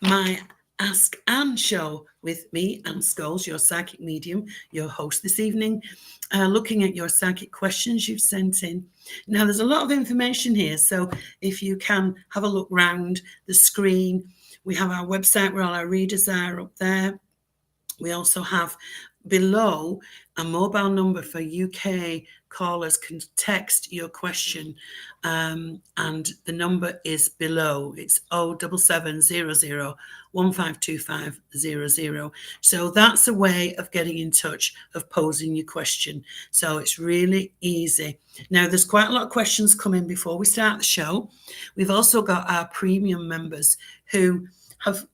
my Ask Anne show with me, Anne Scholes, your psychic medium, your host this evening, looking at your psychic questions you've sent in. Now, there's a lot of information here, so if you can have a look round the screen, we have our website where all our readers are up there. We also have below a mobile number for UK callers can text your question, and the number is below. It's 07700 152500. So that's a way of getting in touch, of posing your question. So it's really easy. Now, there's quite a lot of questions coming before we start the show. We've also got our premium members who have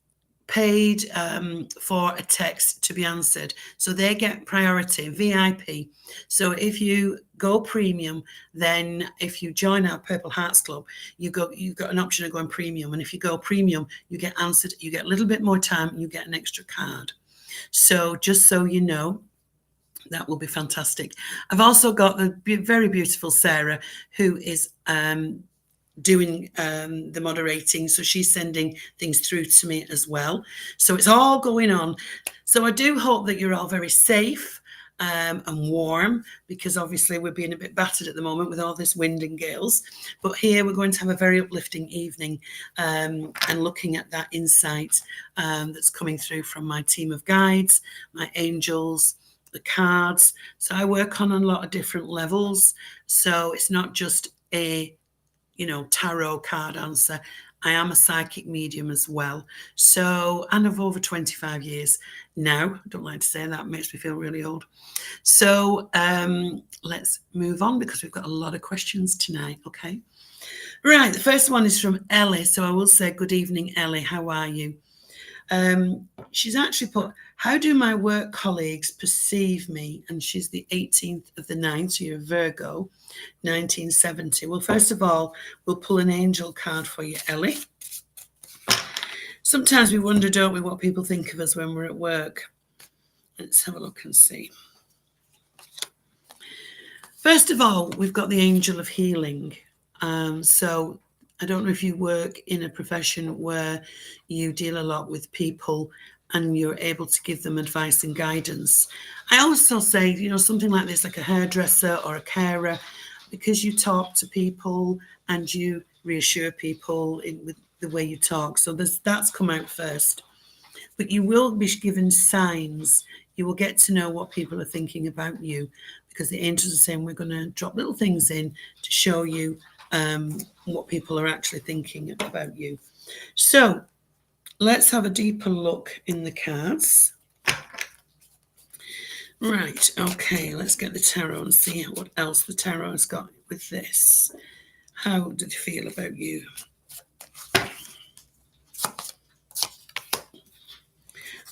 paid for a text to be answered, so they get priority, VIP. So if you go premium, then if you join our Purple Hearts Club, you've got an option of going premium, and if you go premium, you get answered, you get a little bit more time, and you get an extra card. So just so you know, that will be fantastic. I've also got the very beautiful Sarah, who is doing the moderating, so she's sending things through to me as well. So it's all going on. So I do hope that you're all very safe and warm, because obviously we're being a bit battered at the moment with all this wind and gales. But here we're going to have a very uplifting evening, and looking at that insight that's coming through from my team of guides, my angels, the cards. So I work on a lot of different levels. So it's not just a tarot card answer. I am a psychic medium as well. So, and of over 25 years now. I don't like to say that, it makes me feel really old. So let's move on, because we've got a lot of questions tonight. Okay. Right. The first one is from Ellie. So I will say, good evening, Ellie. How are you? She's actually put, how do my work colleagues perceive me? And she's the 18th of the 9th, so you're a Virgo, 1970. Well, first of all, we'll pull an angel card for you, Ellie. Sometimes we wonder, don't we, what people think of us when we're at work. Let's have a look and see. First of all, we've got the angel of healing. So I don't know if you work in a profession where you deal a lot with people and you're able to give them advice and guidance. I also say, something like this, like a hairdresser or a carer, because you talk to people and you reassure people with the way you talk. So that's come out first. But you will be given signs. You will get to know what people are thinking about you, because the angels are saying we're going to drop little things in to show you what people are actually thinking about you. So let's have a deeper look in the cards. Right, okay, let's get the tarot and see what else the tarot has got with this. How do they feel about you?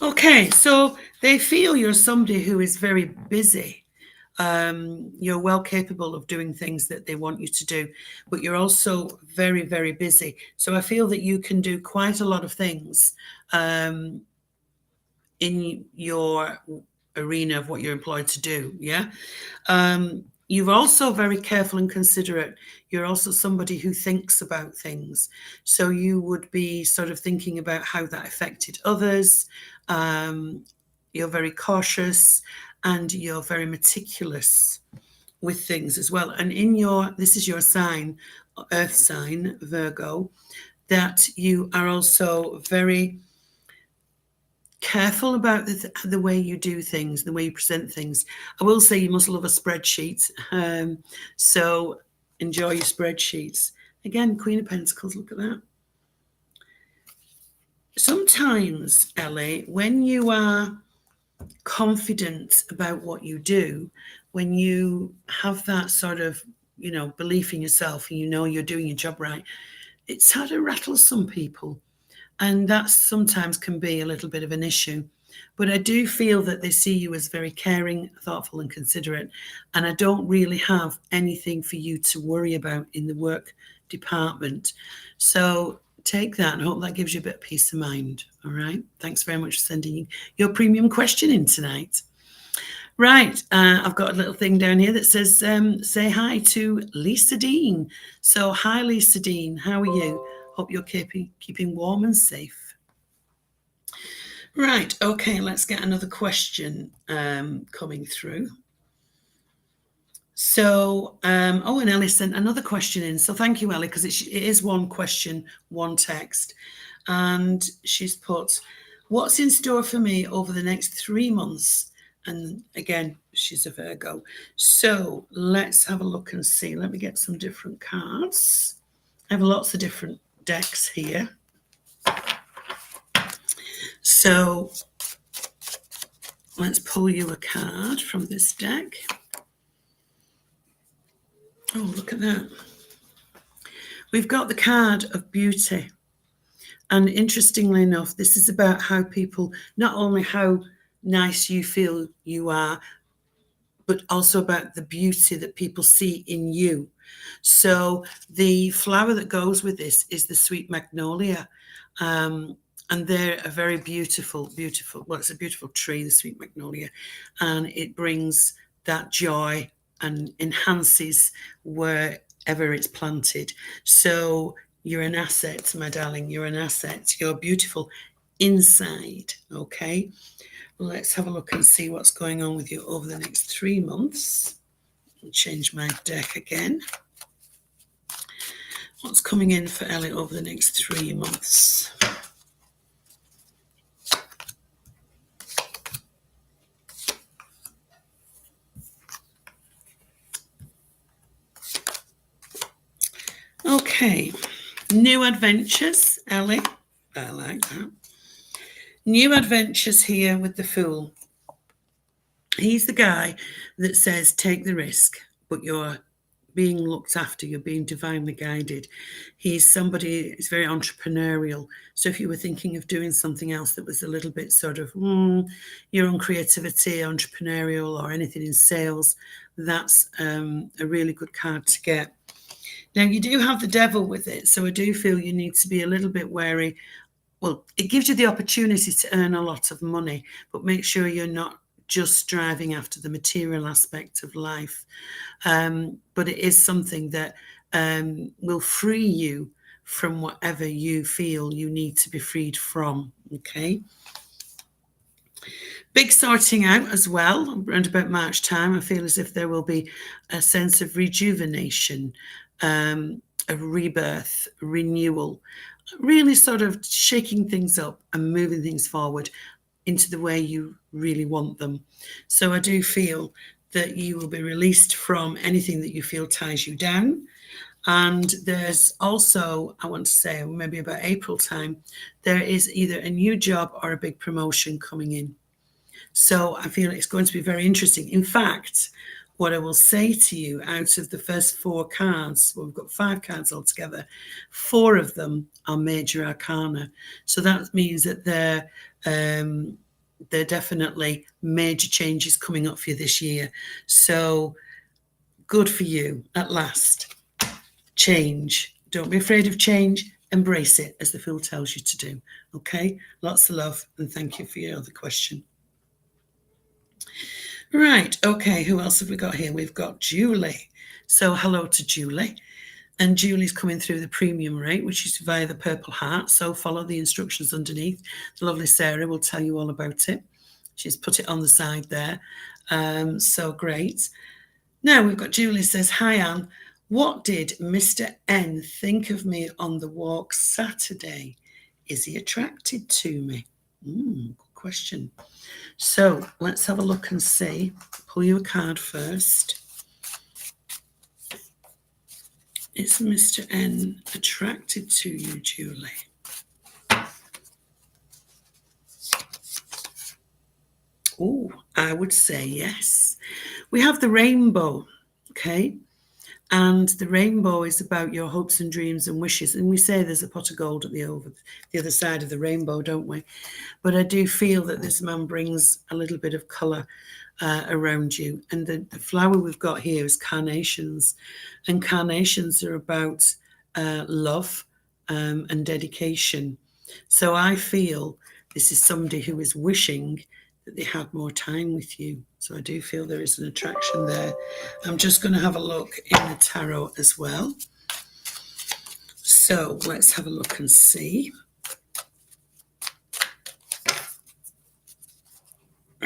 Okay, so they feel you're somebody who is very busy. You're well capable of doing things that they want you to do, but you're also very, very busy. So I feel that you can do quite a lot of things in your arena of what you're employed to do. Yeah. You're also very careful and considerate. You're also somebody who thinks about things. So you would be sort of thinking about how that affected others. You're very cautious and you're very meticulous with things as well. And this is your sign, earth sign, Virgo, that you are also very careful about the way you do things, the way you present things. I will say you must love a spreadsheet. So enjoy your spreadsheets. Again, Queen of Pentacles, look at that. Sometimes, Ellie, when you are confident about what you do, when you have that sort of, belief in yourself and you're doing your job right, it sort of rattles some people. And that sometimes can be a little bit of an issue. But I do feel that they see you as very caring, thoughtful and considerate. And I don't really have anything for you to worry about in the work department. So take that and hope that gives you a bit of peace of mind. All right. Thanks very much for sending your premium question in tonight. Right. I've got a little thing down here that says, say hi to Lisa Dean. So hi, Lisa Dean. How are you? Hope you're keeping warm and safe. Right, okay, let's get another question coming through. So, oh, and Ellie sent another question in. So thank you, Ellie, because it is one question, one text. And she's put, what's in store for me over the next 3 months? And again, she's a Virgo. So let's have a look and see. Let me get some different cards. I have lots of different decks here. So let's pull you a card from this deck. Oh, look at that. We've got the card of beauty. And interestingly enough, this is about how people, not only how nice you feel you are, but also about the beauty that people see in you. So the flower that goes with this is the sweet magnolia. And they're a very beautiful, well, it's a beautiful tree, the sweet magnolia. And it brings that joy and enhances wherever it's planted. So you're an asset, my darling. You're an asset. You're beautiful inside, okay? Let's have a look and see what's going on with you over the next 3 months. I'll change my deck again. What's coming in for Ellie over the next 3 months? Okay, new adventures, Ellie. I like that. New adventures here with the Fool. He's the guy that says, take the risk, but you're being looked after, you're being divinely guided. He's somebody who's very entrepreneurial. So if you were thinking of doing something else that was a little bit sort of your own creativity, entrepreneurial, or anything in sales, that's a really good card to get. Now, you do have the devil with it, so I do feel you need to be a little bit wary. Well, it gives you the opportunity to earn a lot of money, but make sure you're not just striving after the material aspect of life. But it is something that will free you from whatever you feel you need to be freed from, okay? Big sorting out as well. Around about March time, I feel as if there will be a sense of rejuvenation, a rebirth, renewal, really sort of shaking things up and moving things forward into the way you really want them. So I do feel that you will be released from anything that you feel ties you down. And there's also, I want to say, maybe about April time, there is either a new job or a big promotion coming in. So I feel it's going to be very interesting. In fact, what I will say to you, out of the first 4 cards, well, we've got 5 cards altogether, 4 of them are major arcana. So that means that they're definitely major changes coming up for you this year. So good for you at last. Change. Don't be afraid of change. Embrace it, as the Fool tells you to do. Okay? Lots of love, and thank you for your other question. Right, okay, who else have we got here? We've got Julie. So hello to Julie. And Julie's coming through the premium rate, which is via the Purple Heart. So follow the instructions underneath. The lovely Sarah will tell you all about it. She's put it on the side there. So great. Now we've got Julie says, hi, Anne. What did Mr. N think of me on the walk Saturday? Is he attracted to me? Good question. So let's have a look and see. Pull you a card first. Is Mr. N attracted to you, Julie? Oh, I would say yes. We have the rainbow, okay? And the rainbow is about your hopes and dreams and wishes. And we say there's a pot of gold at the other side of the rainbow, don't we? But I do feel that this man brings a little bit of colour around you. And the flower we've got here is carnations. And carnations are about love and dedication. So I feel this is somebody who is wishing that they had more time with you. So I do feel there is an attraction there. I'm just going to have a look in the tarot as well. So let's have a look and see.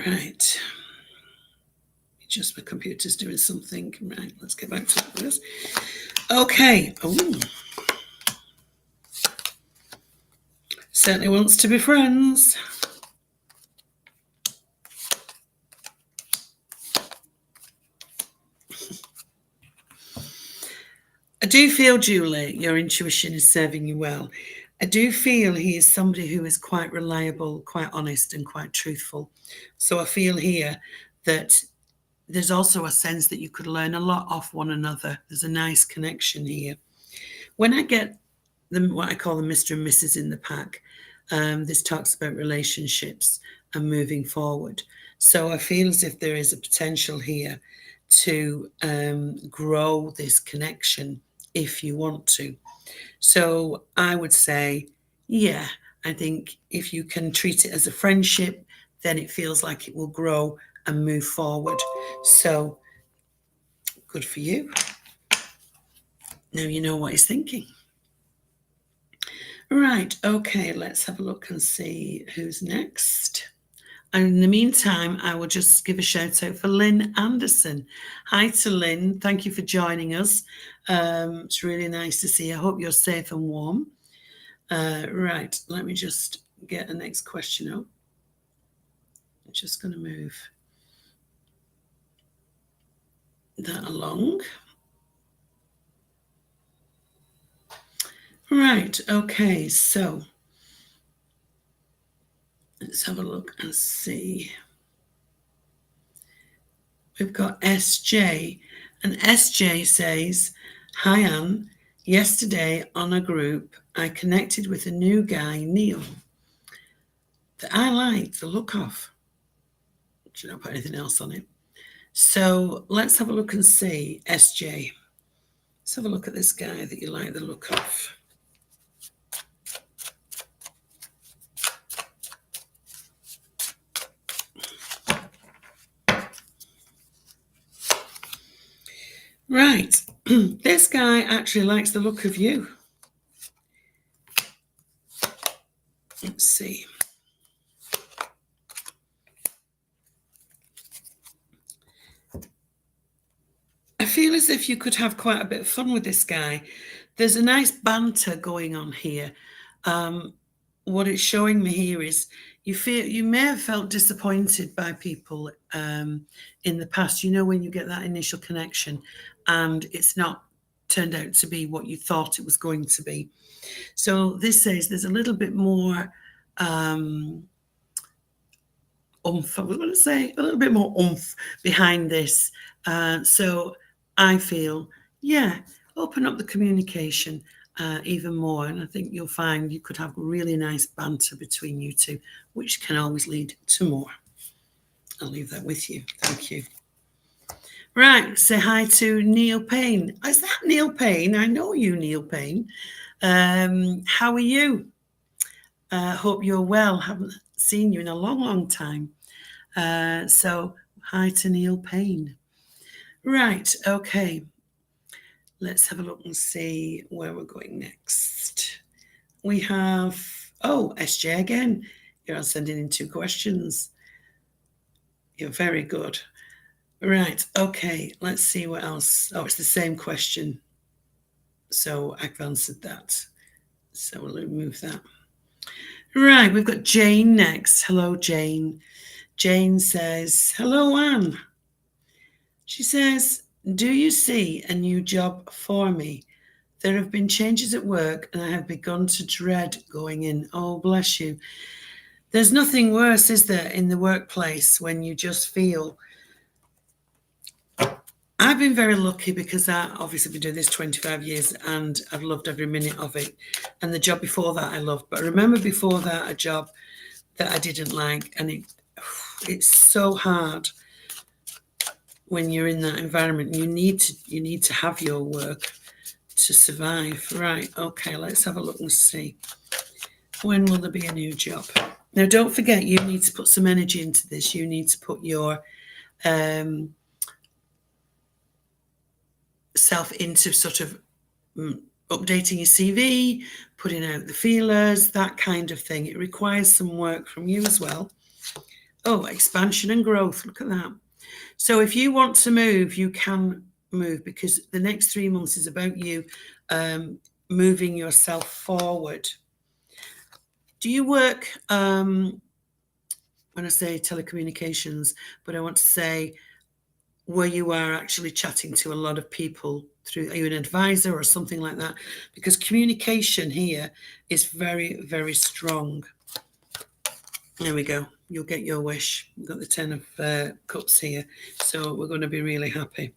Right. Just my computer's doing something. Right, let's get back to this. Okay. Ooh. Certainly wants to be friends. I do feel, Julie, your intuition is serving you well. I do feel he is somebody who is quite reliable, quite honest, and quite truthful. So I feel here that there's also a sense that you could learn a lot off one another. There's a nice connection here. When I get what I call the Mr. and Mrs. in the pack, this talks about relationships and moving forward. So I feel as if there is a potential here to grow this connection if you want to. So I would say, yeah, I think if you can treat it as a friendship, then it feels like it will grow and move forward. So good for you. Now you know what he's thinking. Right, okay, let's have a look and see who's next. And in the meantime, I will just give a shout out for Lynn Anderson. Hi to Lynn. Thank you for joining us. It's really nice to see you. I hope you're safe and warm. Right, let me just get the next question up. I'm just going to move that along. Right, okay, so let's have a look and see. We've got SJ, and SJ says, hi Anne, yesterday on a group, I connected with a new guy, Neil, that I like the look of. Should not put anything else on it. So let's have a look and see, SJ. Let's have a look at this guy that you like the look of. Right, this guy actually likes the look of you. Let's see. I feel as if you could have quite a bit of fun with this guy. There's a nice banter going on here. What it's showing me here is you may have felt disappointed by people in the past. You know, when you get that initial connection and it's not turned out to be what you thought it was going to be. So this says there's a little bit more oomph. I was going to say a little bit more oomph behind this. So I feel, yeah, open up the communication even more. And I think you'll find you could have really nice banter between you two, which can always lead to more. I'll leave that with you. Thank you. Right, say hi to Neil Payne. Is that Neil Payne? I know you, Neil Payne. How are you? Hope you're well. Haven't seen you in a long, long time. So hi to Neil Payne. Right, okay. Let's have a look and see where we're going next. We have, SJ again. You're sending in 2 questions. You're very good. Right, okay, let's see what else. Oh, it's the same question. So I've answered that. So we'll remove that. Right, we've got Jane next. Hello, Jane. Jane says, hello, Anne. She says, do you see a new job for me? There have been changes at work and I have begun to dread going in. Oh, bless you. There's nothing worse, is there, in the workplace when you just feel... I've been very lucky because I obviously been doing this 25 years and I've loved every minute of it. And the job before that I loved. But I remember before that a job that I didn't like. And it's so hard when you're in that environment. You need to have your work to survive. Right, okay, let's have a look and see. When will there be a new job? Now, don't forget, you need to put some energy into this. You need to put your... self into sort of updating your CV, putting out the feelers, that kind of thing. It requires some work from you as well. Oh, expansion and growth. Look at that. So if you want to move, you can move, because the next 3 months is about you moving yourself forward. Do you work, when I say telecommunications, but I want to say where you are actually chatting to a lot of people through, are you an advisor or something like that? Because communication here is very, very strong. There we go. You'll get your wish. We've got the 10 of cups here. So we're going to be really happy.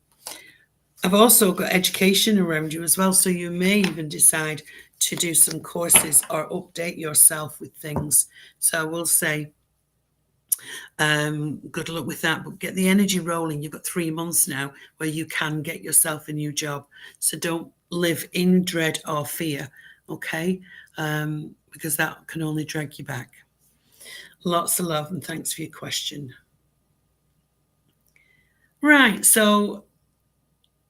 I've also got education around you as well. So you may even decide to do some courses or update yourself with things. So I will say, good luck with that, but get the energy rolling. You've got 3 months now where you can get yourself a new job. So don't live in dread or fear, okay? Because that can only drag you back. Lots of love and thanks for your question. Right, so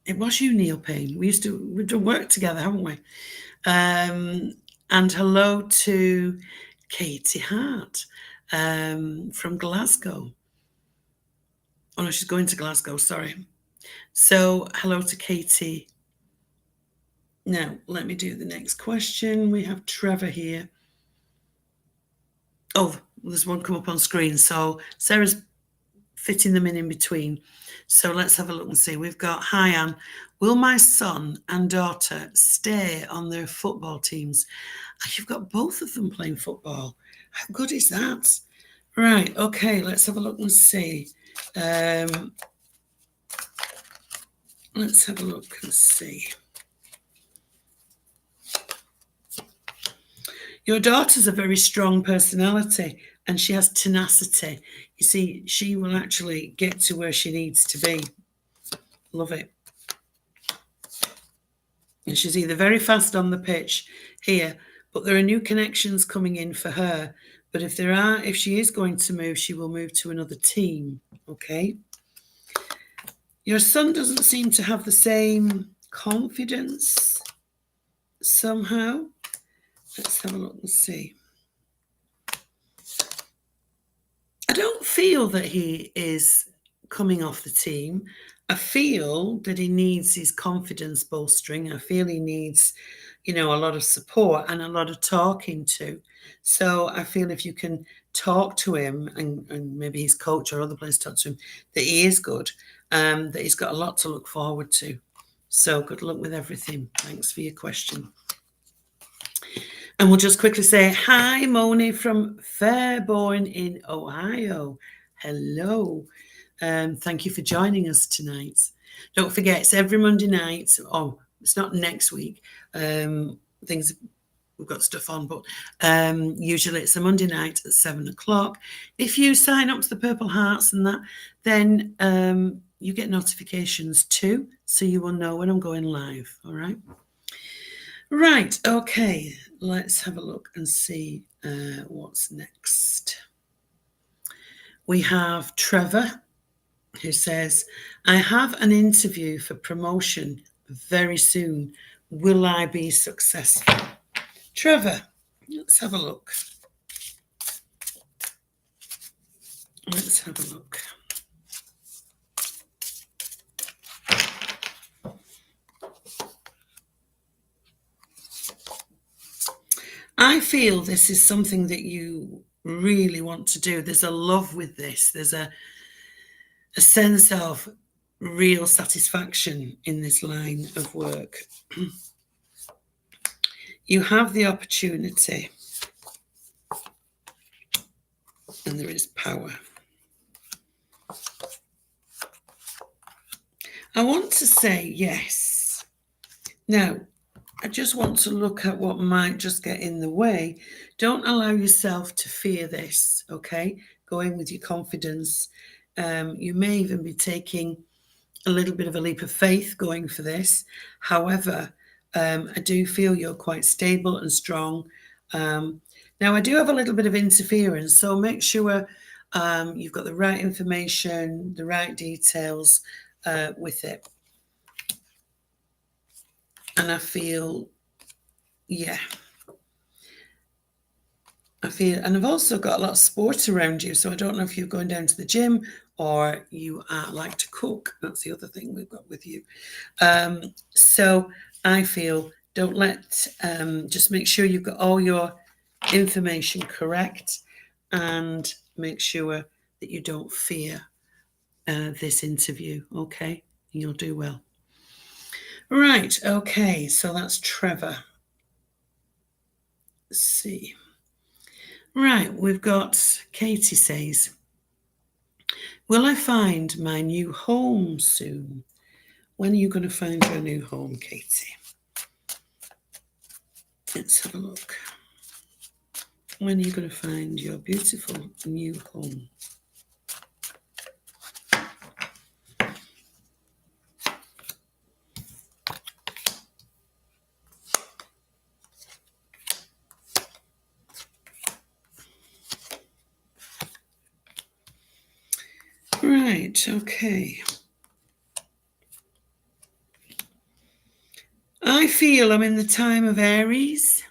it was you, Neil Payne. We've done work together, haven't we? And hello to Katie Hart from Glasgow. Oh no, she's going to Glasgow, sorry. So hello to Katie. Now, let me do the next question. We have Trevor here. Oh, there's one come up on screen. So Sarah's fitting them in between. So let's have a look and see. We've got, hi Anne, will my son and daughter stay on their football teams? You've got both of them playing football. How good is that? Right, okay, let's have a look and see. Let's have a look and see. Your daughter's a very strong personality and she has tenacity. You see, she will actually get to where she needs to be. Love it. And she's either very fast on the pitch here, but there are new connections coming in for her. But if she is going to move, she will move to another team, okay? Your son doesn't seem to have the same confidence somehow. Let's have a look and see. I don't feel that he is coming off the team. I feel that he needs his confidence bolstering. I feel he needs, a lot of support and a lot of talking to. So I feel if you can talk to him and maybe his coach or other players talk to him, that he is good, that he's got a lot to look forward to. So good luck with everything. Thanks for your question. And we'll just quickly say, hi, Moni from Fairborn in Ohio. Hello. Thank you for joining us tonight. Don't forget, it's every Monday night. Oh, it's not next week. We've got stuff on, but usually it's a Monday night at 7 o'clock. If you sign up to the Purple Hearts and that, then you get notifications too, so you will know when I'm going live, all right? Right, okay, let's have a look and see what's next. We have Trevor, who says, I have an interview for promotion very soon. Will I be successful? Trevor, let's have a look. Let's have a look. I feel this is something that you really want to do. There's a love with this. There's a sense of real satisfaction in this line of work. You have the opportunity, and there is power. I want to say yes. Now, I just want to look at what might just get in the way. Don't allow yourself to fear this, okay? Go in with your confidence. You may even be taking a little bit of a leap of faith going for this. However, I do feel you're quite stable and strong. Now, I do have a little bit of interference, so make sure you've got the right information, the right details with it. And I feel, yeah. I feel, and I've also got a lot of sport around you. So I don't know if you're going down to the gym or you like to cook. That's the other thing we've got with you. So I feel don't let, just make sure you've got all your information correct and make sure that you don't fear this interview. Okay. You'll do well. Right. Okay. So that's Trevor. Let's see. Right, we've got Katie says, will I find my new home soon? When are you going to find your new home, Katie? Let's have a look. When are you going to find your beautiful new home? Right, okay. I feel I'm in the time of Aries,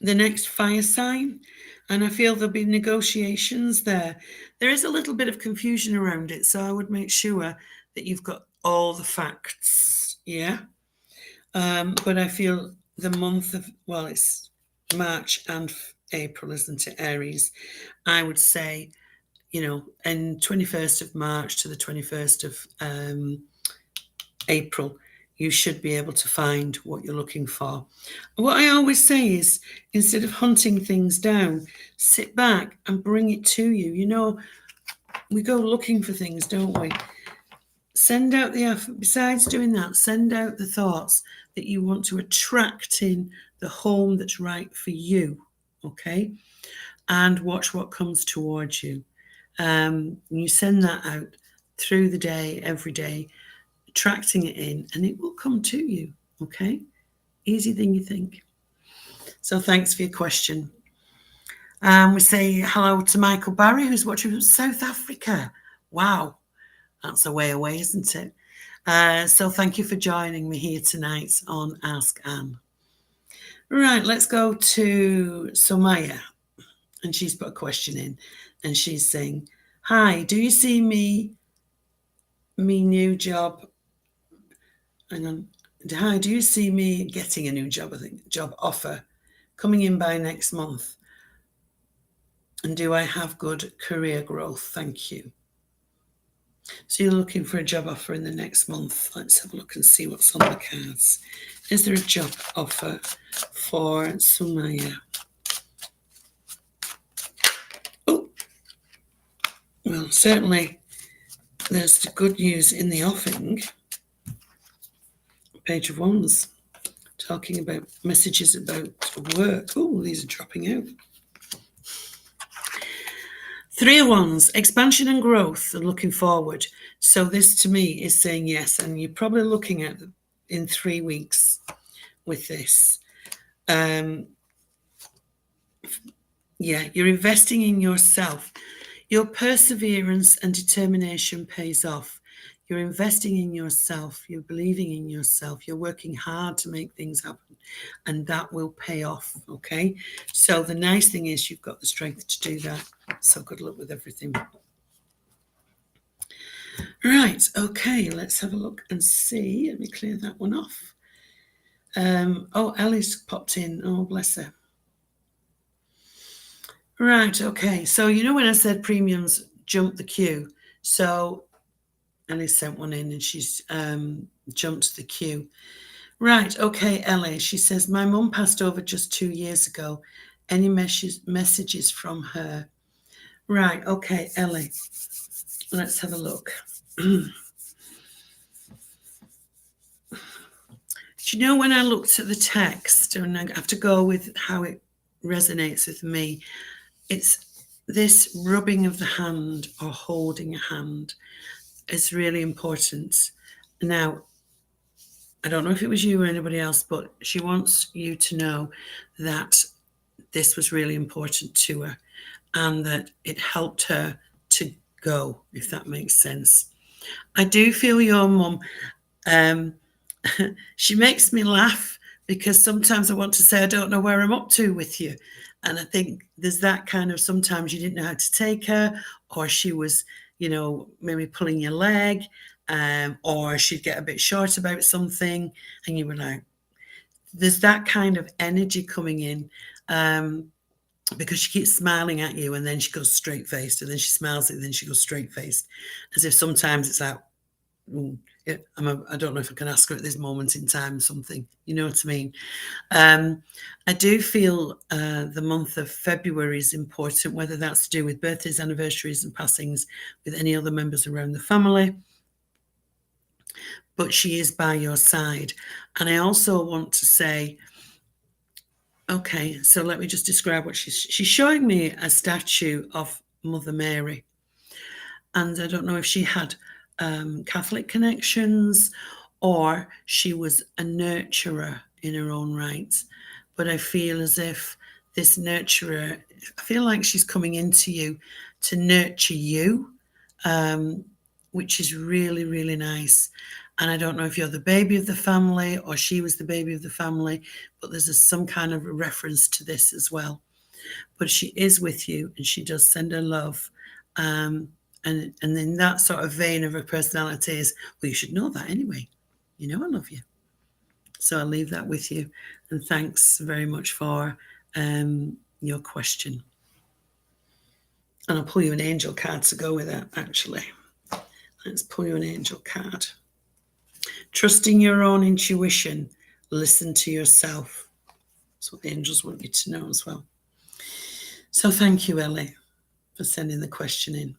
the next fire sign, and I feel there'll be negotiations there. There is a little bit of confusion around it, so I would make sure that you've got all the facts, yeah? But I feel the month of, well, it's March and April, isn't it, Aries? I would say, and 21st of March to the 21st of April, you should be able to find what you're looking for. What I always say is, instead of hunting things down, sit back and bring it to you. We go looking for things, don't we? Send out besides doing that, send out the thoughts that you want to attract in the home that's right for you, okay? And watch what comes towards you. You send that out through the day, every day, attracting it in, and it will come to you, okay? Easier than you think. So thanks for your question. We say hello to Michael Barry, who's watching from South Africa. Wow, that's a way away, isn't it? So thank you for joining me here tonight on Ask Anne. Right, let's go to Somaya. And she's put a question in. And she's saying, hi, do you see me new job? Hang on. Hi, do you see me getting a new job, job offer coming in by next month? And do I have good career growth? Thank you. So you're looking for a job offer in the next month. Let's have a look and see what's on the cards. Is there a job offer for Sumaya? Oh, well, certainly there's the good news in the offing. Page of Wands, talking about messages about work. Oh, these are dropping out. 3 of Wands, expansion and growth and looking forward. So this to me is saying yes, and you're probably looking at in 3 weeks with this. Yeah, you're investing in yourself. Your perseverance and determination pays off. You're investing in yourself. You're believing in yourself. You're working hard to make things happen, and that will pay off, okay? So the nice thing is you've got the strength to do that. So good luck with everything. Right, okay, let's have a look and see. Let me clear that one off. Oh, Alice popped in. Oh, bless her. Right, okay. So when I said premiums jump the queue? So Ellie sent one in and she's jumped the queue. Right, okay, Ellie. She says, my mum passed over just 2 years ago. Any messages from her? Right, okay, Ellie. Let's have a look. Do you know when I looked at the text, and I have to go with how it resonates with me, it's this rubbing of the hand or holding a hand is really important. Now, I don't know if it was you or anybody else, but she wants you to know that this was really important to her and that it helped her to go, if that makes sense. I do feel your mum, she makes me laugh because sometimes I want to say I don't know where I'm up to with you. And I think there's that kind of, sometimes you didn't know how to take her, or she was, maybe pulling your leg, or she'd get a bit short about something, and you were like, there's that kind of energy coming in, because she keeps smiling at you, and then she goes straight-faced, and then she smiles, and then she goes straight-faced, as if sometimes it's like, I don't know if I can ask her at this moment in time something, you know what I mean? I do feel the month of February is important, whether that's to do with birthdays, anniversaries, and passings with any other members around the family. But she is by your side. And I also want to say, okay, so let me just describe what she's showing me a statue of Mother Mary. And I don't know if she had Catholic connections or she was a nurturer in her own right. But I feel as if this nurturer, I feel like she's coming into you to nurture you, which is really, really nice. And I don't know if you're the baby of the family or she was the baby of the family, but there's some kind of a reference to this as well. But she is with you and she does send her love. And in that sort of vein of her personality is, well, you should know that anyway. You know I love you. So I'll leave that with you. And thanks very much for your question. And I'll pull you an angel card to go with that, actually. Let's pull you an angel card. Trusting your own intuition, listen to yourself. That's what the angels want you to know as well. So thank you, Ellie, for sending the question in.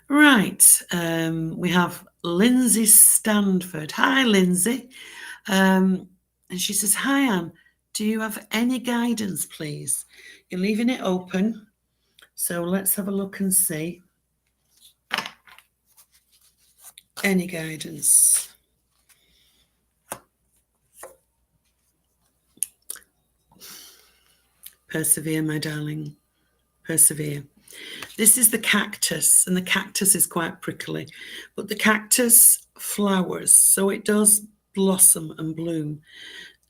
Right, we have Lindsay Stanford. Hi, Lindsay. And she says, hi, Anne. Do you have any guidance, please? You're leaving it open. So let's have a look and see. Any guidance? Persevere, my darling. Persevere. This is the cactus, and the cactus is quite prickly, but the cactus flowers, so it does blossom and bloom.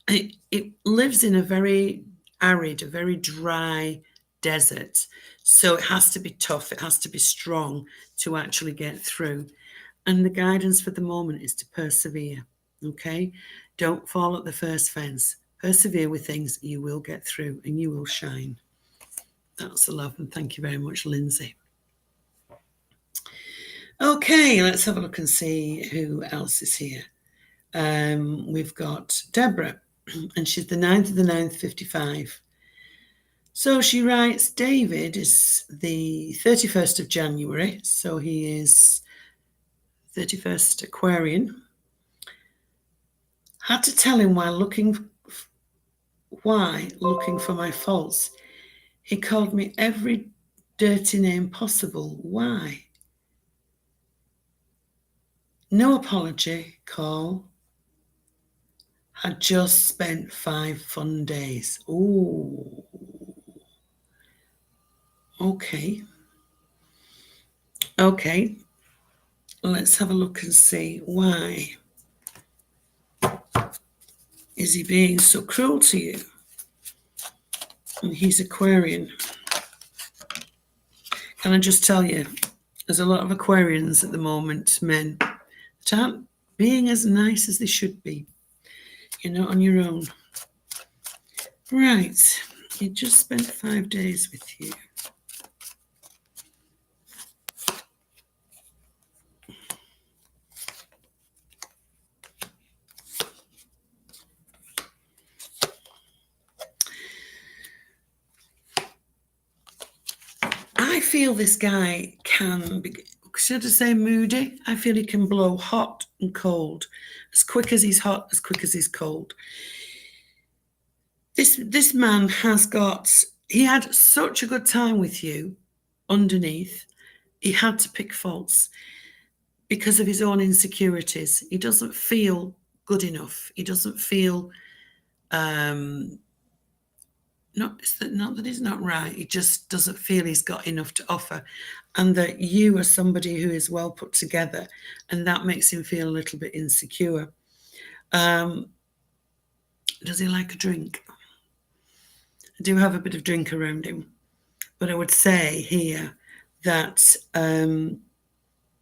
It lives in a very arid, a very dry desert, so it has to be tough, it has to be strong to actually get through. And the guidance for the moment is to persevere, okay? Don't fall at the first fence. Persevere with things, you will get through and you will shine. That's the love, and thank you very much, Lindsay. Okay, let's have a look and see who else is here. We've got Deborah, and she's the 9th of the 9th, 55. So she writes, David is the 31st of January, so he is 31st Aquarian. Had to tell him why looking for my faults. He called me every dirty name possible. Why? No apology, call. Had just spent 5 fun days. Ooh. Okay. Okay. Let's have a look and see why. Is he being so cruel to you? And he's Aquarian. Can I just tell you, there's a lot of Aquarians at the moment, men, that aren't being as nice as they should be. You're not on your own. Right. He just spent 5 days with you. I feel this guy can be, should I say moody? I feel he can blow hot and cold, as quick as he's hot, as quick as he's cold. This man he had such a good time with you underneath. He had to pick faults because of his own insecurities. He doesn't feel good enough. He doesn't feel, not that he's not right, he just doesn't feel he's got enough to offer, and that you are somebody who is well put together, and that makes him feel a little bit insecure. Does he like a drink? I do have a bit of drink around him. But I would say here that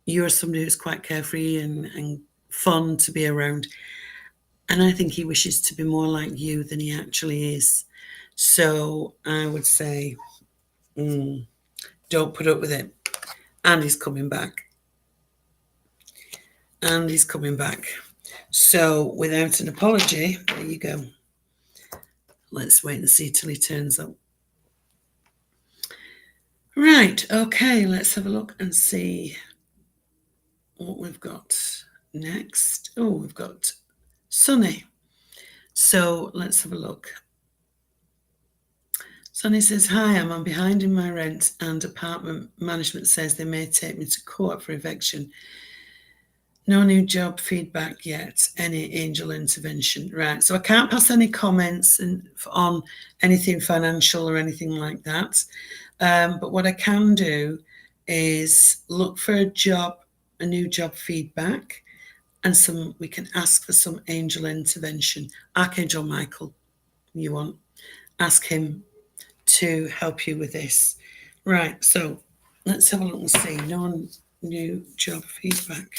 you're somebody who's quite carefree and fun to be around. And I think he wishes to be more like you than he actually is. So I would say, don't put up with it. And he's coming back. And he's coming back. So without an apology, there you go. Let's wait and see till he turns up. Right, okay, let's have a look and see what we've got next. Oh, we've got Sunny. So let's have a look. Sunny says, hi, I'm behind in my rent and apartment management says they may take me to court for eviction. No new job feedback yet. Any angel intervention? Right. So I can't pass any comments on anything financial or anything like that. But what I can do is look for a new job feedback, and we can ask for some angel intervention. Archangel Michael, you want? Ask him to help you with this. Right. So let's have a look and see. No new job feedback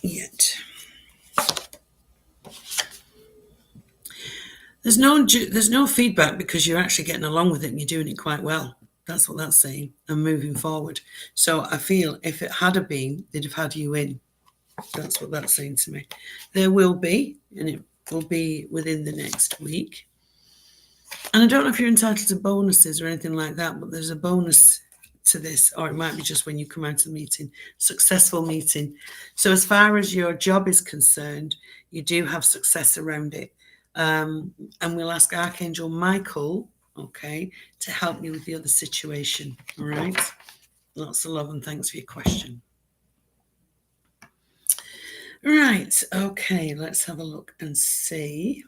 yet. There's no feedback because you're actually getting along with it and you're doing it quite well. That's what that's saying, and moving forward. So I feel if it had been, they'd have had you in. That's what that's saying to me. There will be, and it will be within the next week. And I don't know if you're entitled to bonuses or anything like that, but there's a bonus to this, or it might be just when you come out of the meeting. Successful meeting. So as far as your job is concerned, you do have success around it. And we'll ask Archangel Michael, okay, to help me with the other situation. All right. Lots of love and thanks for your question. Right. Okay. Let's have a look and see.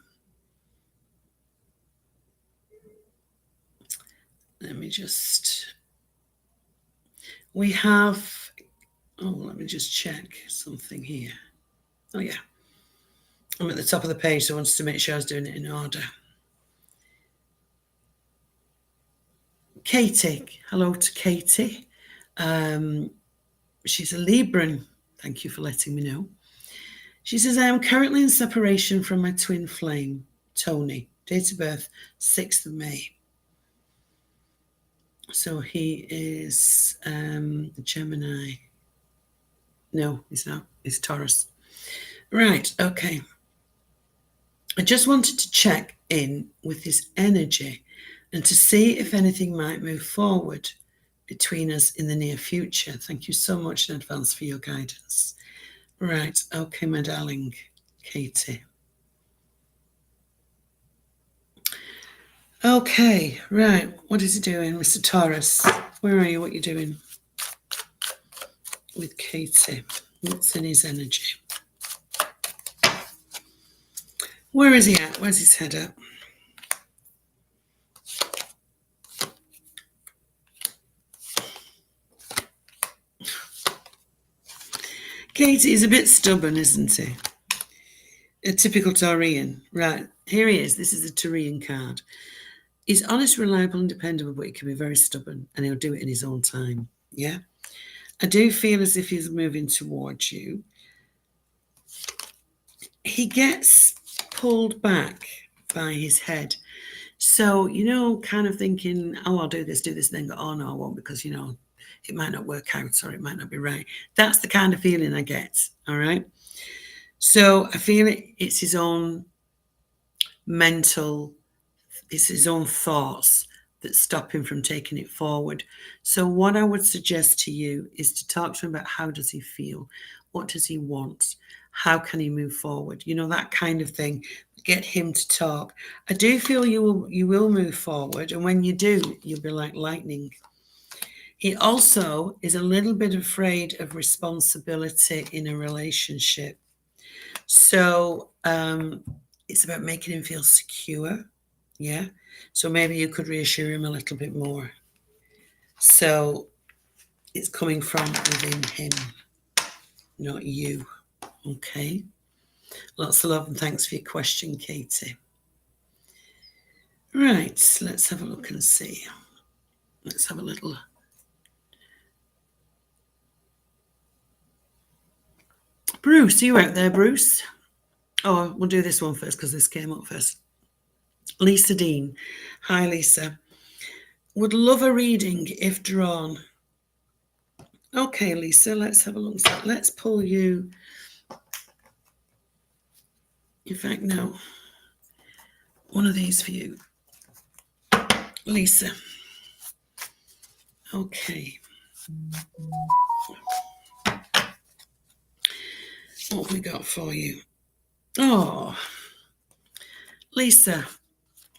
Let me just. We have. Oh, let me just check something here. Oh, yeah. I'm at the top of the page, so I wanted to make sure I was doing it in order. Katie. Hello to Katie. She's a Libran. Thank you for letting me know. She says, I am currently in separation from my twin flame, Tony. Date of birth, 6th of May. So he is Gemini. No, he's not. He's Taurus. Right, okay. I just wanted to check in with his energy and to see if anything might move forward between us in the near future. Thank you so much in advance for your guidance. Right, okay, my darling Katie. Okay, right, what is he doing, Mr. Taurus? Where are you? What are you doing with Katie? What's in his energy? Where is he at? Where's his head at? Katie is a bit stubborn, isn't he? A typical Taurian. Right, here he is. This is the Taurian card. He's honest, reliable, and dependable, but he can be very stubborn, and he'll do it in his own time. Yeah? I do feel as if he's moving towards you. He gets pulled back by his head. So, kind of thinking, oh, I'll do this, and then go, oh, no, I won't, because, it might not work out or it might not be right. That's the kind of feeling I get, all right? So I feel it's his own it's his own thoughts that stop him from taking it forward. So what I would suggest to you is to talk to him about how does he feel? What does he want? How can he move forward? That kind of thing. Get him to talk. I do feel you will move forward, and when you do, you'll be like lightning. He also is a little bit afraid of responsibility in a relationship. So it's about making him feel secure. Yeah. So maybe you could reassure him a little bit more. So it's coming from within him, not you. Okay. Lots of love and thanks for your question, Katie. Right, let's have a look and see. Let's have a little. Bruce, are you out there, Bruce? Oh, we'll do this one first because this came up first. Lisa Dean. Hi, Lisa. Would love a reading if drawn. Okay, Lisa, let's have a look. Let's pull you. In fact, no. One of these for you, Lisa. Okay. What have we got for you? Oh, Lisa,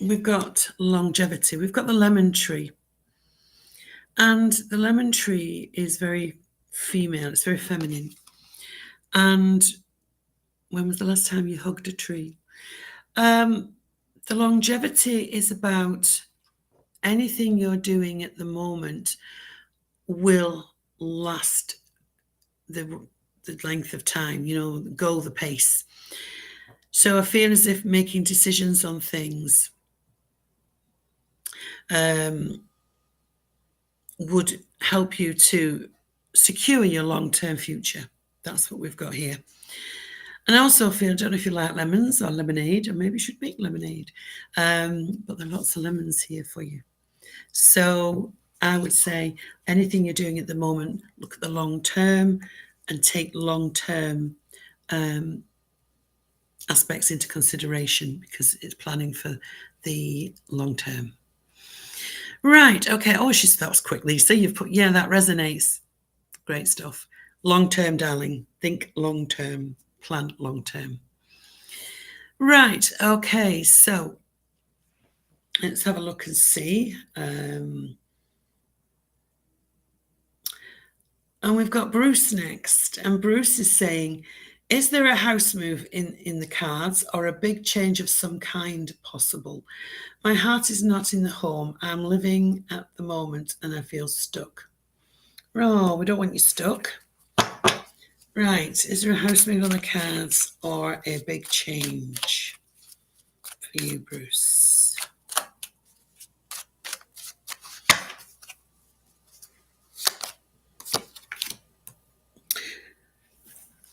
we've got longevity. We've got the lemon tree. And the lemon tree is very female. It's very feminine. And when was the last time you hugged a tree? The longevity is about anything you're doing at the moment will last the length of time, go the pace. So I feel as if making decisions on things would help you to secure your long-term future. That's what we've got here. And I also feel, I don't know if you like lemons or lemonade, or maybe you should make lemonade, but there are lots of lemons here for you. So I would say anything you're doing at the moment, look at the long term and take long-term aspects into consideration because it's planning for the long term. Right, okay. Oh, that was quick, Lisa. You've put, yeah, that resonates. Great stuff. Long term, darling. Think long term. Plan long term. Right, okay. So let's have a look and see. And we've got Bruce next. And Bruce is saying, is there a house move in the cards or a big change of some kind possible? My heart is not in the home I'm living at the moment and I feel stuck. Oh, we don't want you stuck. Right, is there a house move on the cards or a big change for you, Bruce?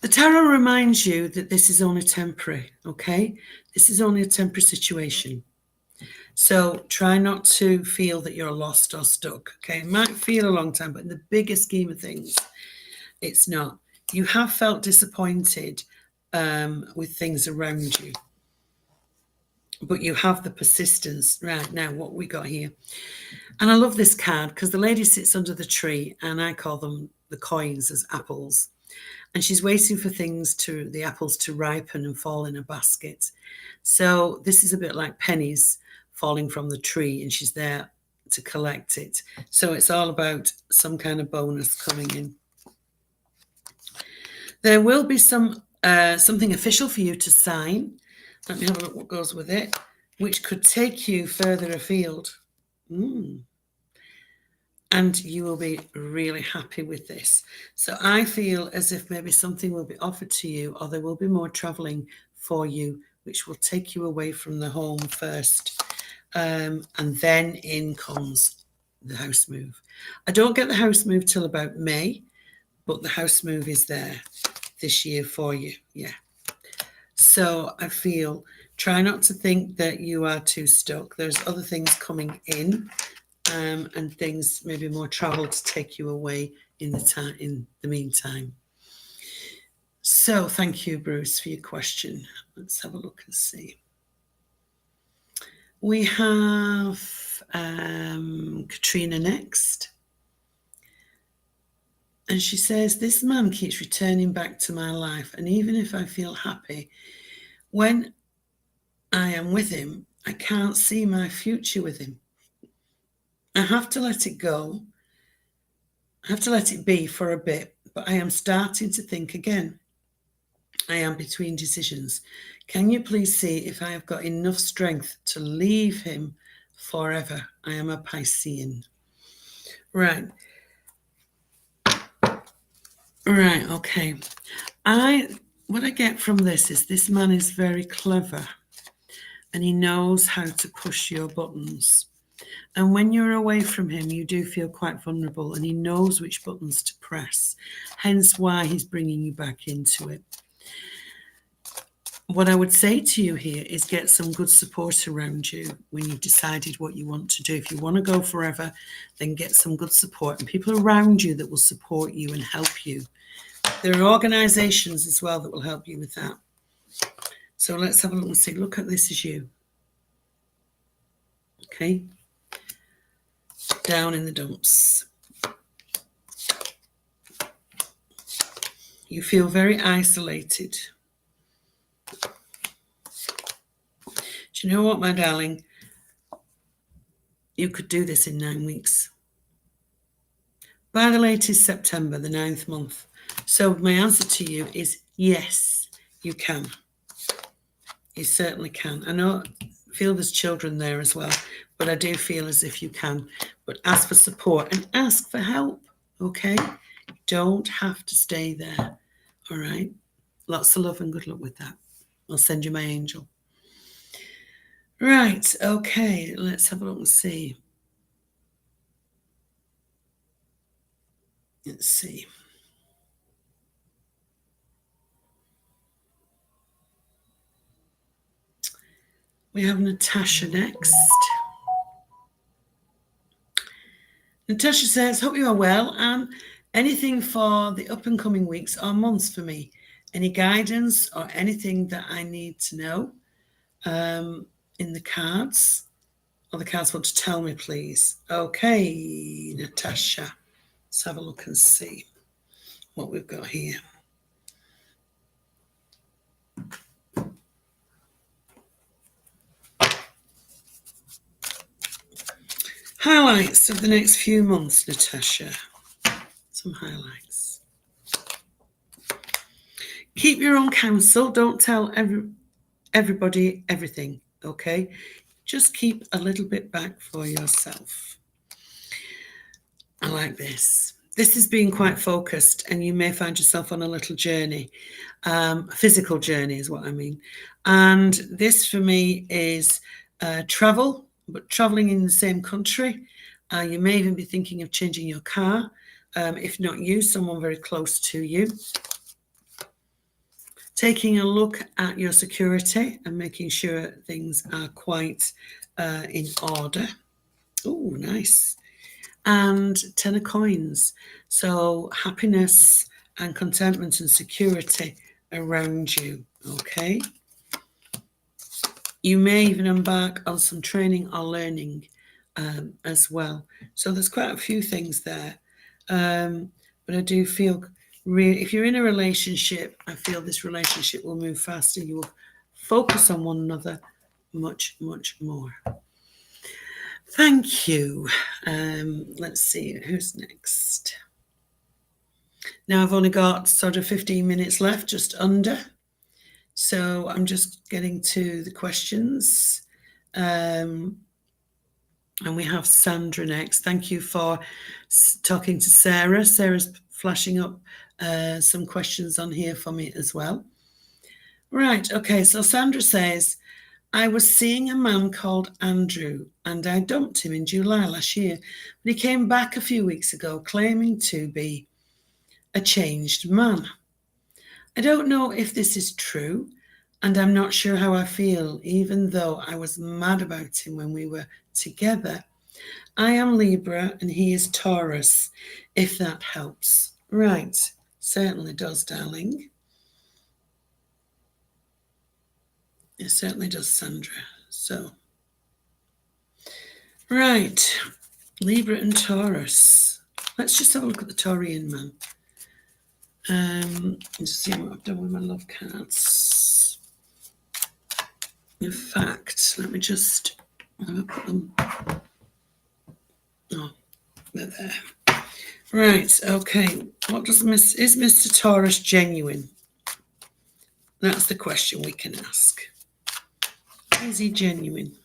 The tarot reminds you that this is only temporary, okay? This is only a temporary situation. So try not to feel that you're lost or stuck, okay? It might feel a long time, but in the bigger scheme of things, it's not. You have felt disappointed with things around you, but you have the persistence. Right, now what we got here. And I love this card because the lady sits under the tree and I call them the coins as apples. And she's waiting for the apples to ripen and fall in a basket. So this is a bit like pennies falling from the tree and she's there to collect it. So it's all about some kind of bonus coming in. There will be something official for you to sign. Let me have a look what goes with it, which could take you further afield. And you will be really happy with this. So I feel as if maybe something will be offered to you or there will be more traveling for you, which will take you away from the home first. And then in comes the house move. I don't get the house move till about May, but the house move is there this year for you. Yeah. So I feel, try not to think that you are too stuck. There's other things coming in. And things, maybe more travel to take you away in the meantime. So thank you, Bruce, for your question. Let's have a look and see. We have Katrina next. And she says, this man keeps returning back to my life. And even if I feel happy, when I am with him, I can't see my future with him. I have to let it go. I have to let it be for a bit, but I am starting to think again. I am between decisions. Can you please see if I have got enough strength to leave him forever? I am a Piscean. Right. Right, okay. What I get from this is this man is very clever. and he knows how to push your buttons. And when you're away from him, you do feel quite vulnerable, and he knows which buttons to press, hence why he's bringing you back into it. What I would say to you here is get some good support around you when you've decided what you want to do. If you want to go forever, then get some good support and people around you that will support you and help you. There are organisations as well that will help you with that. So let's have a look and see. Look at this as you. Okay. Down in the dumps. You feel very isolated. Do you know what, my darling? You could do this in 9 weeks. By the latest September, the 9th month. So my answer to you is yes, you can. You certainly can. I know, feel there's children there as well, but I do feel as if you can. But ask for support and ask for help, okay? You don't have to stay there, all right? Lots of love and good luck with that. I'll send you my angel. Right, okay, let's have a look and see. Let's see. We have Natasha next. Natasha says, hope you are well, Anne. Anything for the up and coming weeks or months for me? Any guidance or anything that I need to know in the cards? Or the cards want to tell me, please. Okay, Natasha. Let's have a look and see what we've got here. Highlights of the next few months, Natasha. Some highlights. Keep your own counsel. Don't tell everybody everything, okay? Just keep a little bit back for yourself. I like this. This is being quite focused, and you may find yourself on a little journey. A physical journey is what I mean. And this for me is travel, but traveling in the same country. You may even be thinking of changing your car. If not you, someone very close to you. Taking a look at your security and making sure things are quite in order. Oh, nice. And 10 of coins. So happiness and contentment and security around you, okay? You may even embark on some training or learning as well. So there's quite a few things there. But I do feel, if you're in a relationship, I feel this relationship will move faster. You will focus on one another much, much more. Thank you. Let's see, who's next? Now I've only got sort of 15 minutes left, just under. So I'm just getting to the questions. And we have Sandra next. Thank you for talking to Sarah. Sarah's flashing up some questions on here for me as well. Right, okay, so Sandra says, I was seeing a man called Andrew and I dumped him in July last year, but he came back a few weeks ago claiming to be a changed man. I don't know if this is true and I'm not sure how I feel, even though I was mad about him when we were together. I am Libra and he is Taurus, if that helps. Right, certainly does, darling. It certainly does, Sandra. So, right, Libra and Taurus. Let's just have a look at the Taurian man. Just see what I've done with my love cards. In fact, let me just put them. Oh, they're there. Right, okay. What does is Mr. Taurus genuine? That's the question we can ask. Is he genuine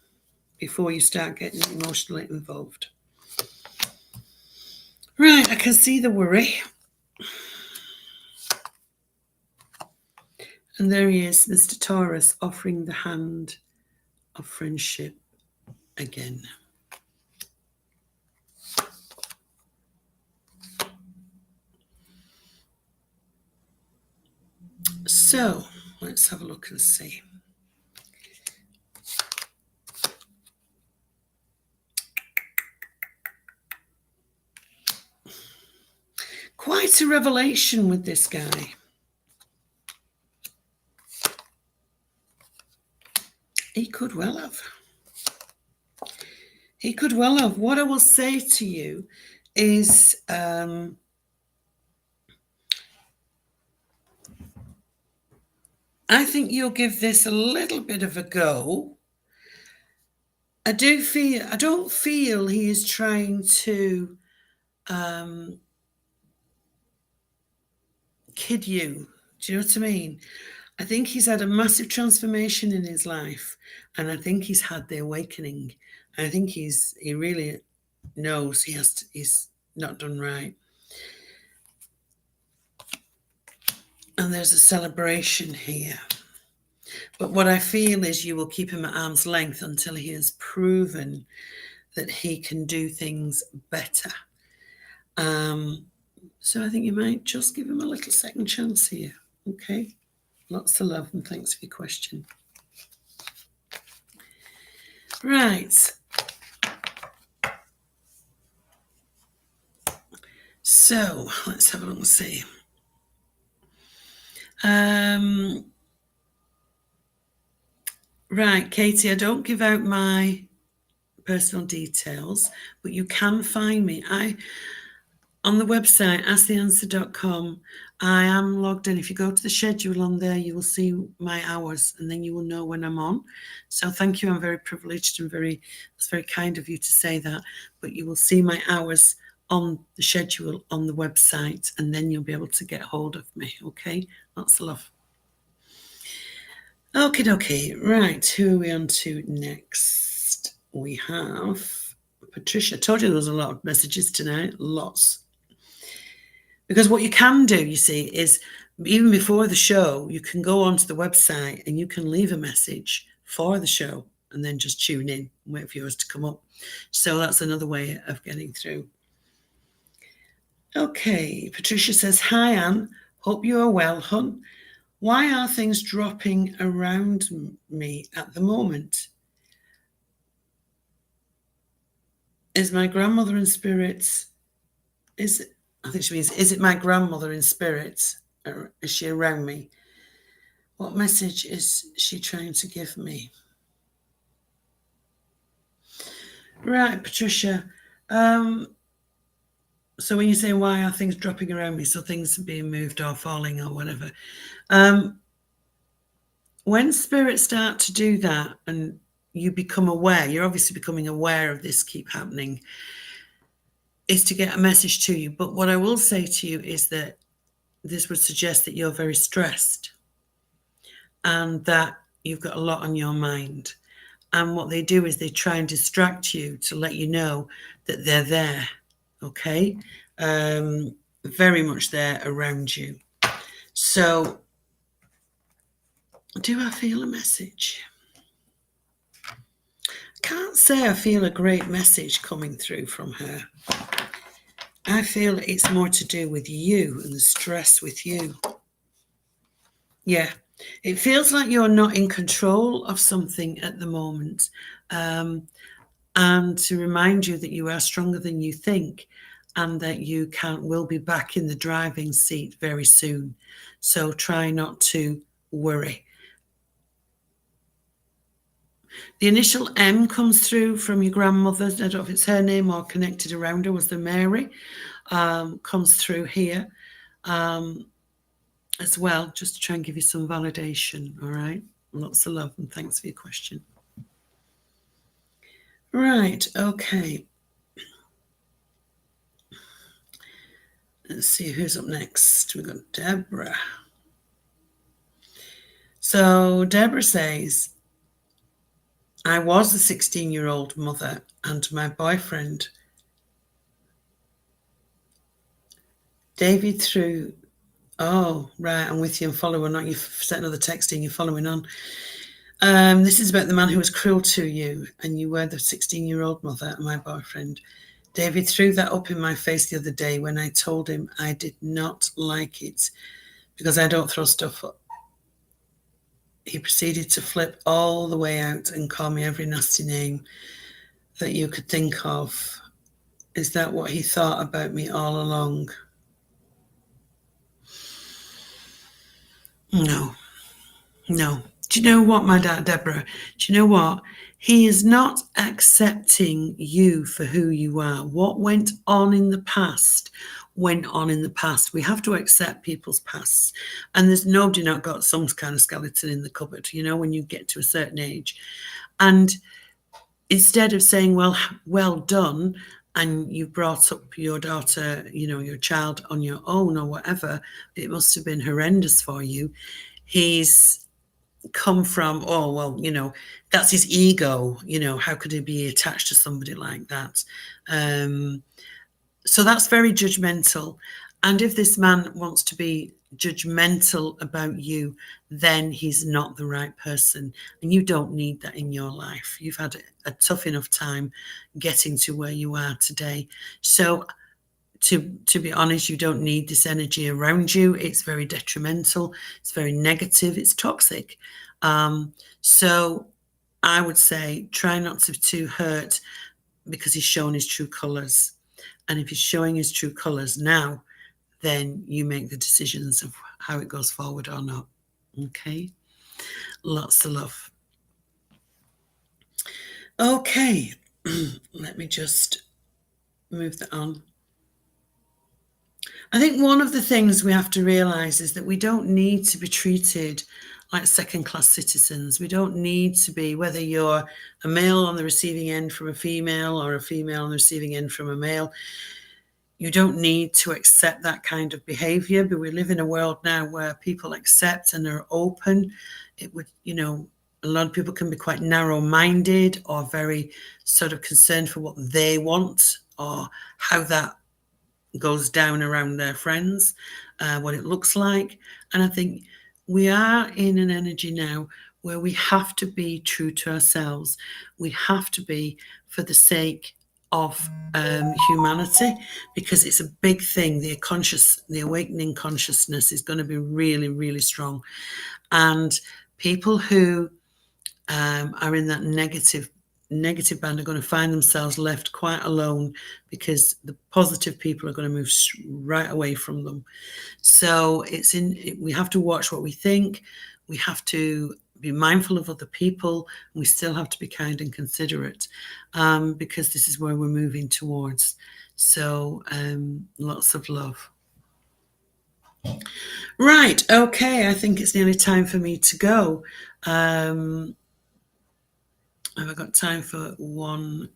before you start getting emotionally involved? Right, I can see the worry. And there he is, Mr. Taurus, offering the hand of friendship again. So let's have a look and see. Quite a revelation with this guy. He could well have. He could well have. What I will say to you is I think you'll give this a little bit of a go. I don't feel he is trying to kid you. Do you know what I mean? I think he's had a massive transformation in his life, and I think he's had the awakening. I think he really knows he's not done right. And there's a celebration here. But what I feel is you will keep him at arm's length until he has proven that he can do things better. So I think you might just give him a little second chance here. Okay? Lots of love and thanks for your question. Right. So let's have a look and see. Right, Katie, I don't give out my personal details, but you can find me. On the website, asktheanswer.com, I am logged in. If you go to the schedule on there, you will see my hours, and then you will know when I'm on. So thank you. I'm very privileged and it's very kind of you to say that. But you will see my hours on the schedule on the website, and then you'll be able to get hold of me. Okay? Lots of love. Okay. Right. Who are we on to next? We have Patricia. I told you there was a lot of messages tonight. Lots. Because what you can do, you see, is even before the show, you can go onto the website and you can leave a message for the show and then just tune in and wait for yours to come up. So that's another way of getting through. Okay, Patricia says, hi, Anne. Hope you are well, hun. Why are things dropping around me at the moment? Is my grandmother in spirits? I think she means, is it my grandmother in spirit? Or is she around me? What message is she trying to give me? Right, Patricia. So when you're saying why are things dropping around me, so things are being moved or falling or whatever. When spirits start to do that and you become aware, you're obviously becoming aware of this keep happening, is to get a message to you. But what I will say to you is that this would suggest that you're very stressed and that you've got a lot on your mind. And what they do is they try and distract you to let you know that they're there, okay? Very much there around you. So, do I feel a message? I can't say I feel a great message coming through from her. I feel it's more to do with you and the stress with you. Yeah, it feels like you're not in control of something at the moment. And to remind you that you are stronger than you think and that you will be back in the driving seat very soon. So try not to worry. The initial M comes through from your grandmother. I don't know if it's her name or connected around her, was the Mary, comes through here as well, just to try and give you some validation, all right? Lots of love and thanks for your question. Right, okay. Let's see who's up next. We've got Deborah. So Deborah says, I was a 16-year-old mother and my boyfriend, David, through, oh, right, I'm with you and following on. You've sent another text in, you're following on. This is about the man who was cruel to you, and you were the 16-year-old mother of my boyfriend. David threw that up in my face the other day when I told him I did not like it because I don't throw stuff up. He proceeded to flip all the way out and call me every nasty name that you could think of. Is that what he thought about me all along? No. No. Do you know what, my dad, Deborah? Do you know what? He is not accepting you for who you are. What went on in the past went on in the past. We have to accept people's pasts. And there's nobody not got some kind of skeleton in the cupboard, when you get to a certain age. And instead of saying, well done, and you brought up your daughter, your child on your own or whatever, it must have been horrendous for you. He's come from, that's his ego, how could he be attached to somebody like that? So that's very judgmental. And if this man wants to be judgmental about you, then he's not the right person. And you don't need that in your life. You've had a tough enough time getting to where you are today. So to be honest, you don't need this energy around you. It's very detrimental. It's very negative. It's toxic. So I would say try not to hurt because he's showing his true colours. And if he's showing his true colours now, then you make the decisions of how it goes forward or not. Okay? Lots of love. Okay. Let me just move that on. I think one of the things we have to realise is that we don't need to be treated like second-class citizens. We don't need to be, whether you're a male on the receiving end from a female or a female on the receiving end from a male, you don't need to accept that kind of behaviour. But we live in a world now where people accept and are open. It would, a lot of people can be quite narrow-minded or very sort of concerned for what they want or how that goes down around their friends, what it looks like. And I think we are in an energy now where we have to be true to ourselves. We have to be for the sake of humanity, because it's a big thing. The awakening consciousness is going to be really, really strong. And people who are in that negative band are going to find themselves left quite alone, because the positive people are going to move right away from them. So we have to watch what we think. We have to be mindful of other people. And we still have to be kind and considerate, because this is where we're moving towards. So lots of love. Right. Okay. I think it's nearly time for me to go. Have I got time for one?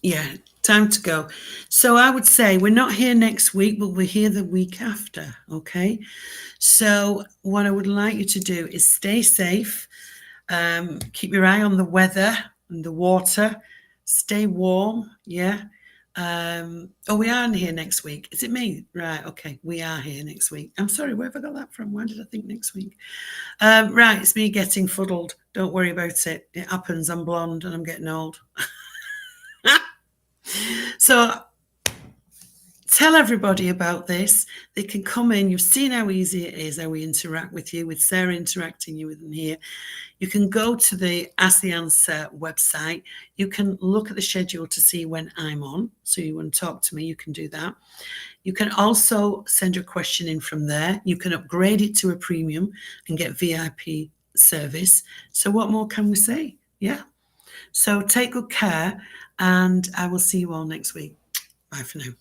Yeah, time to go. So I would say we're not here next week, but we're here the week after, okay? So what I would like you to do is stay safe, keep your eye on the weather and the water, stay warm, yeah? We are here next week. Is it me? Right, okay, we are here next week. I'm sorry, where have I got that from? Why did I think next week? Right, it's me getting fuddled. Don't worry about it. It happens. I'm blonde and I'm getting old. So tell everybody about this. They can come in. You've seen how easy it is, how we interact with you, with Sarah interacting you with them here. You can go to the Ask the Answer website. You can look at the schedule to see when I'm on. So you want to talk to me, you can do that. You can also send your question in from there. You can upgrade it to a premium and get VIP service. So what more can we say? Yeah. So take good care, and I will see you all next week. Bye for now.